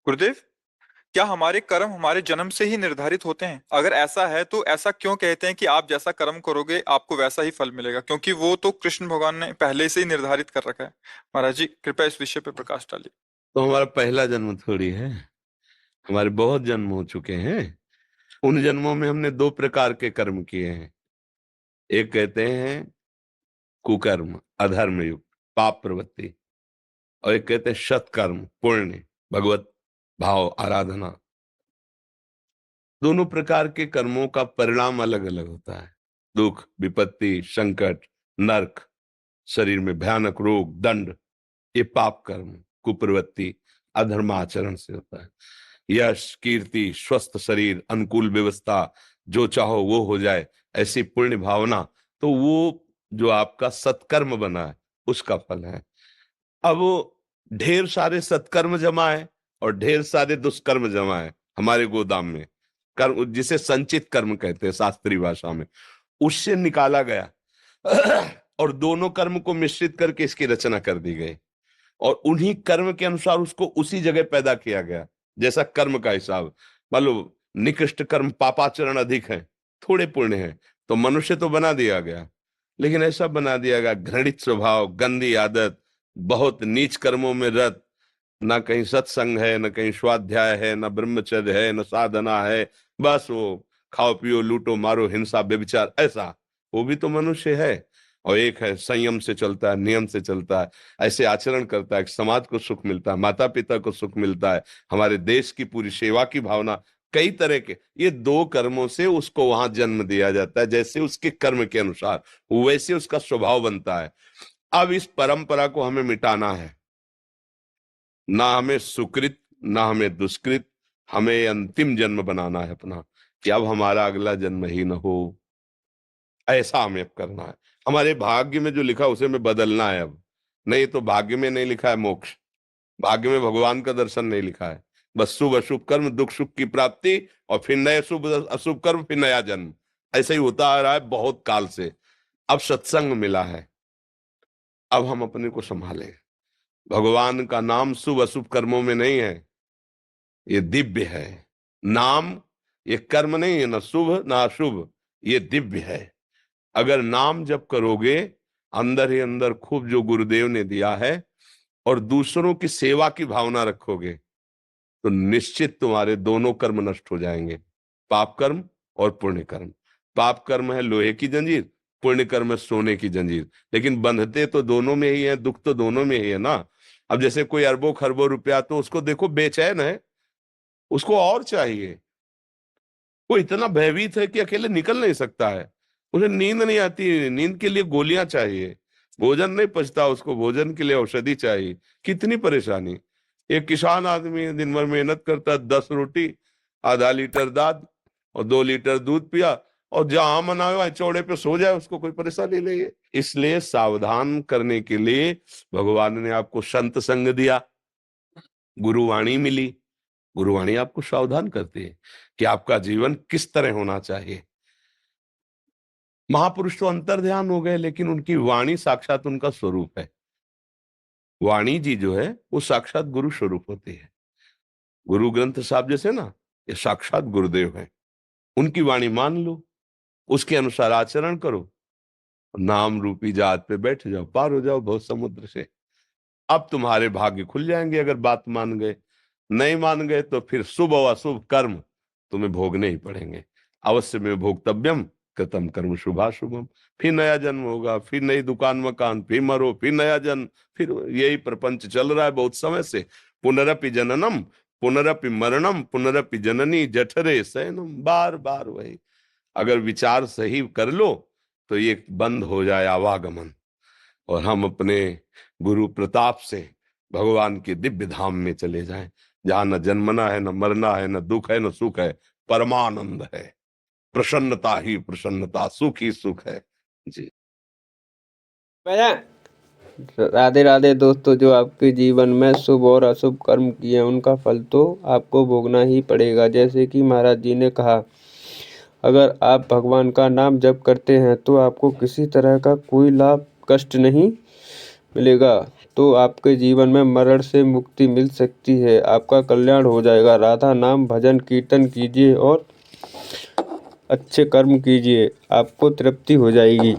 गुरुदेव, क्या हमारे कर्म हमारे जन्म से ही निर्धारित होते हैं? अगर ऐसा है तो ऐसा क्यों कहते हैं कि आप जैसा कर्म करोगे आपको वैसा ही फल मिलेगा? क्योंकि वो तो कृष्ण भगवान ने पहले से ही निर्धारित कर रखा है। महाराज जी, कृपया इस विषय पे प्रकाश डालिए। तो हमारा पहला जन्म थोड़ी है। हमारे बहुत जन्म हो चुके हैं। उन जन्मों में हमने दो प्रकार के कर्म किए हैं। एक कहते हैं कुकर्म, अधर्म युक्त, पाप प्रवृत्ति। और एक कहते हैं सत्कर्म, पुण्य, भगवत भाव, आराधना। दोनों प्रकार के कर्मों का परिणाम अलग अलग होता है। दुख, विपत्ति, संकट, नरक, शरीर में भयानक रोग, दंड, ये पाप कर्म, कुप्रवृत्ति, अधर्माचरण से होता है। यश, कीर्ति, स्वस्थ शरीर, अनुकूल व्यवस्था, जो चाहो वो हो जाए, ऐसी पुण्य भावना, तो वो जो आपका सत्कर्म बना है उसका फल है। अब वो ढेर सारे सत्कर्म जमा है और ढेर सारे दुष्कर्म जमा है हमारे गोदाम में। कर्म जिसे संचित कर्म कहते हैं शास्त्रीय भाषा में, उससे निकाला गया और दोनों कर्म को मिश्रित करके इसकी रचना कर दी गई और उन्हीं कर्म के अनुसार उसको उसी जगह पैदा किया गया। जैसा कर्म का हिसाब, मान लो निकृष्ट कर्म पापाचरण अधिक है, थोड़े पुण्य है, तो मनुष्य तो बना दिया गया, लेकिन ऐसा बना दिया गया घृणित स्वभाव, गंदी आदत, बहुत नीच कर्मों में रत, ना कहीं सत्संग है, ना कहीं स्वाध्याय है, ना ब्रह्मचर्य है, ना साधना है। बस वो खाओ पियो लूटो मारो हिंसा व्यभिचार, ऐसा वो भी तो मनुष्य है। और एक है संयम से चलता है, नियम से चलता है, ऐसे आचरण करता है कि समाज को सुख मिलता है, माता पिता को सुख मिलता है, हमारे देश की पूरी सेवा की भावना। कई तरह के ये दो कर्मों से उसको वहां जन्म दिया जाता है, जैसे उसके कर्म के अनुसार वैसे उसका स्वभाव बनता है। अब इस परंपरा को हमें मिटाना है। ना हमें सुकृत, ना हमें दुष्कृत, हमें अंतिम जन्म बनाना है अपना, कि अब हमारा अगला जन्म ही न हो। ऐसा हमें अब करना है। हमारे भाग्य में जो लिखा उसे हमें बदलना है अब। नहीं तो भाग्य में नहीं लिखा है मोक्ष, भाग्य में भगवान का दर्शन नहीं लिखा है। बस शुभ अशुभ कर्म, दुख सुख की प्राप्ति, और फिर नए शुभ अशुभ कर्म, फिर नया जन्म। ऐसा ही होता आ रहा है बहुत काल से। अब सत्संग मिला है, अब हम अपने को संभालें। भगवान का नाम शुभ अशुभ कर्मों में नहीं है, ये दिव्य है। नाम ये कर्म नहीं है, ना शुभ ना अशुभ, ये दिव्य है। अगर नाम जप करोगे अंदर ही अंदर खूब जो गुरुदेव ने दिया है, और दूसरों की सेवा की भावना रखोगे, तो निश्चित तुम्हारे दोनों कर्म नष्ट हो जाएंगे, पाप कर्म और पुण्य कर्म। पाप कर्म है लोहे की जंजीर, पुण्य कर्म है सोने की जंजीर, लेकिन बंधते तो दोनों में ही है, दुख तो दोनों में ही है ना। अब जैसे कोई अरबों खरबों रुपया, तो उसको देखो बेचैन है, उसको और चाहिए। वो इतना भयभीत है कि अकेले निकल नहीं सकता है, उसे नींद नहीं आती, नींद के लिए गोलियां चाहिए, भोजन नहीं पचता उसको, भोजन के लिए औषधि चाहिए। कितनी परेशानी। एक किसान आदमी दिन भर मेहनत करता है, 10 रोटी, आधा लीटर दाद और 2 लीटर दूध पिया, और जहां मना हुआ चौड़े पे सो जाए, उसको कोई परेशानी नहीं है। इसलिए सावधान करने के लिए भगवान ने आपको संत संग दिया, गुरुवाणी मिली। गुरुवाणी आपको सावधान करती है कि आपका जीवन किस तरह होना चाहिए। महापुरुष तो अंतर्ध्यान हो गए, लेकिन उनकी वाणी साक्षात उनका स्वरूप है। वाणी जी जो है वो साक्षात गुरु स्वरूप होती है। गुरु ग्रंथ साहब जैसे ना, ये साक्षात गुरुदेव है। उनकी वाणी मान लो, उसके अनुसार आचरण करो, नाम रूपी जहाज पे बैठ जाओ, पार हो जाओ बहुत समुद्र से। अब तुम्हारे भाग्य खुल जाएंगे अगर बात मान गए। नहीं मान गए तो फिर शुभ और अशुभ कर्म तुम्हें भोगने ही पड़ेंगे। अवश्य में भोक्तव्यम कृतम कर्म शुभाशुभम। फिर नया जन्म होगा, फिर नई दुकान मकान, फिर मरो, फिर नया जन्म। फिर यही प्रपंच चल रहा है बहुत समय से। पुनरपि जननम, पुनरपि मरणम, पुनरपि जननी जठरे शयनम, बार बार वही। अगर विचार सही कर लो तो ये बंद हो जाए आवागमन, और हम अपने गुरु प्रताप से भगवान के दिव्य धाम में चले जाएं, जहां न जन्मना है, न मरना है, न दुख है, न सुख है, परमानंद है, प्रसन्नता ही प्रसन्नता, सुख ही सुख है। जी। भैया, राधे राधे दोस्तों। जो आपके जीवन में शुभ और अशुभ कर्म किए हैं उनका फल तो आपको भोगना ही पड़ेगा। जैसे कि महाराज जी ने कहा, अगर आप भगवान का नाम जप करते हैं तो आपको किसी तरह का कोई लाभ कष्ट नहीं मिलेगा। तो आपके जीवन में मरण से मुक्ति मिल सकती है। आपका कल्याण हो जाएगा। राधा नाम भजन कीर्तन कीजिए और अच्छे कर्म कीजिए, आपको तृप्ति हो जाएगी।